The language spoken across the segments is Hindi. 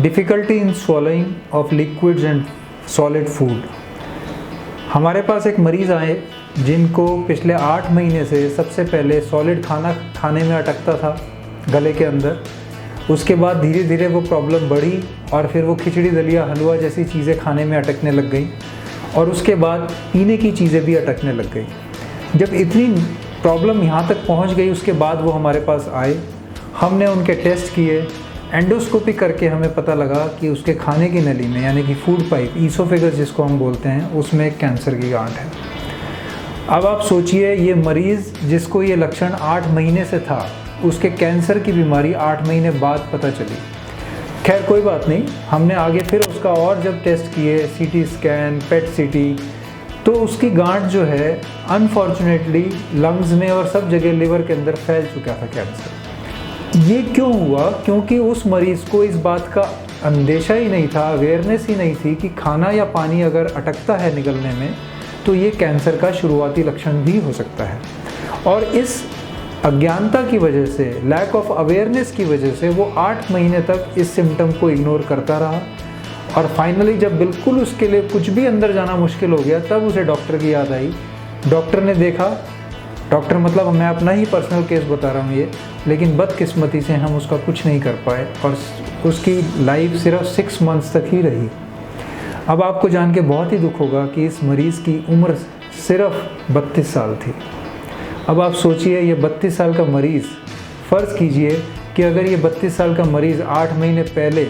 Difficulty in swallowing of liquids and solid food. हमारे पास एक मरीज़ आए जिनको पिछले 8 महीने से सबसे पहले सॉलिड खाना खाने में अटकता था गले के अंदर। उसके बाद धीरे धीरे वो प्रॉब्लम बढ़ी और फिर वो खिचड़ी दलिया हलवा जैसी चीज़ें खाने में अटकने लग गई और उसके बाद पीने की चीज़ें भी अटकने लग गई। जब इतनी प्रॉब्लम यहाँ तक पहुँच गई उसके बाद वो हमारे पास आए, हमने उनके टेस्ट किए, एंडोस्कोपी करके हमें पता लगा कि उसके खाने की नली में यानी कि फूड पाइप ईसोफेगस जिसको हम बोलते हैं उसमें एक कैंसर की गांठ है। अब आप सोचिए ये मरीज़ जिसको ये लक्षण 8 महीने से था उसके कैंसर की बीमारी 8 महीने बाद पता चली। खैर कोई बात नहीं, हमने आगे फिर उसका और जब टेस्ट किए सीटी स्कैन पेट सीटी तो उसकी गांठ जो है अनफॉर्चुनेटली लंग्स में और सब जगह लिवर के अंदर फैल चुका था कैंसर। ये क्यों हुआ? क्योंकि उस मरीज़ को इस बात का अंदेशा ही नहीं था, अवेयरनेस ही नहीं थी कि खाना या पानी अगर अटकता है निगलने में तो ये कैंसर का शुरुआती लक्षण भी हो सकता है। और इस अज्ञानता की वजह से, लैक ऑफ अवेयरनेस की वजह से वो 8 महीने तक इस सिम्टम को इग्नोर करता रहा और फाइनली जब बिल्कुल उसके लिए कुछ भी अंदर जाना मुश्किल हो गया तब उसे डॉक्टर की याद आई। डॉक्टर ने देखा, डॉक्टर मतलब मैं अपना ही पर्सनल केस बता रहा हूँ ये, लेकिन बदकिस्मती से हम उसका कुछ नहीं कर पाए और उसकी लाइफ सिर्फ 6 मंथ्स तक ही रही। अब आपको जान के बहुत ही दुख होगा कि इस मरीज़ की उम्र सिर्फ 32 साल थी। अब आप सोचिए ये 32 साल का मरीज़, फ़र्ज़ कीजिए कि अगर ये 32 साल का मरीज़ 8 महीने पहले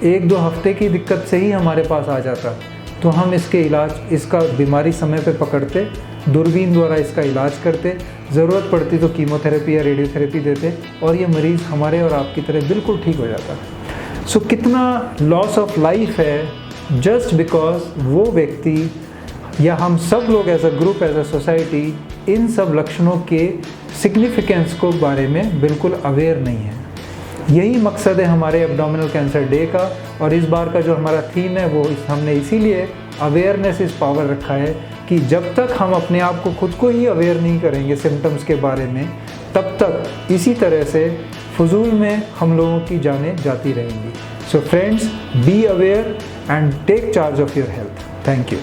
1-2 हफ्ते की दिक्कत से ही हमारे पास आ जाता तो हम इसका बीमारी समय पे पकड़ते, दूरबीन द्वारा इसका इलाज करते, ज़रूरत पड़ती तो कीमोथेरेपी या रेडियोथेरेपी देते और ये मरीज़ हमारे और आपकी तरह बिल्कुल ठीक हो जाता। सो कितना लॉस ऑफ लाइफ है जस्ट बिकॉज वो व्यक्ति या हम सब लोग as a group, as a society इन सब लक्षणों के सिग्निफिकेंस को बारे में बिल्कुल अवेयर नहीं है। यही मकसद है हमारे एब्डोमिनल कैंसर डे का और इस बार का जो हमारा थीम है वो हमने इसीलिए अवेयरनेस इज़ पावर रखा है कि जब तक हम अपने आप को खुद को ही अवेयर नहीं करेंगे सिम्टम्स के बारे में तब तक इसी तरह से फजूल में हम लोगों की जानें जाती रहेंगी। So friends, be aware and take charge of your health. Thank you.